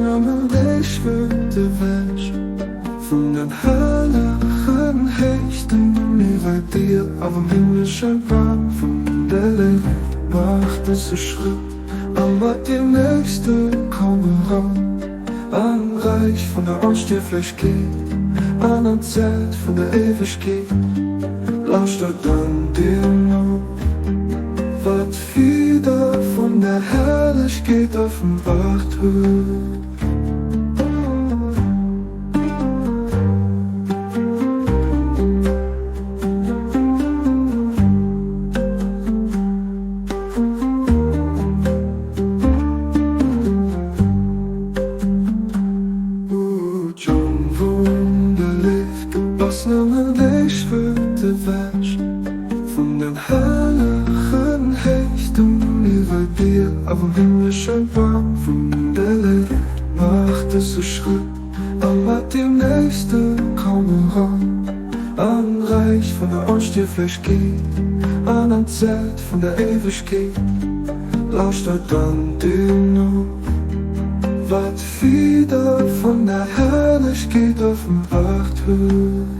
nahmen dich wird der Wäsch von den herrlichen Hechten nie bei dir auf dem himmlischen Bahn von der Leben macht es ein Schritt, aber die nächste kommen ran an Reich von der Unstiftlich geht, an ein Zelt von der Ewigkeit lauscht dann dir noch, wat wieder von der Herrlichkeit offenbart wird. John wunderlich gebassene dich wird der Wäsch von den herrlichen Hechten über dir auf dem himmlischen Baum von der Lehre macht es ein Schritt, aber die nächste kommen ran an Reich von der Unstiftlich geht, an ein Zelt von der Ewigkeit lauscht dann dir nur, wat wieder von der Herrlichkeit offenbart wird.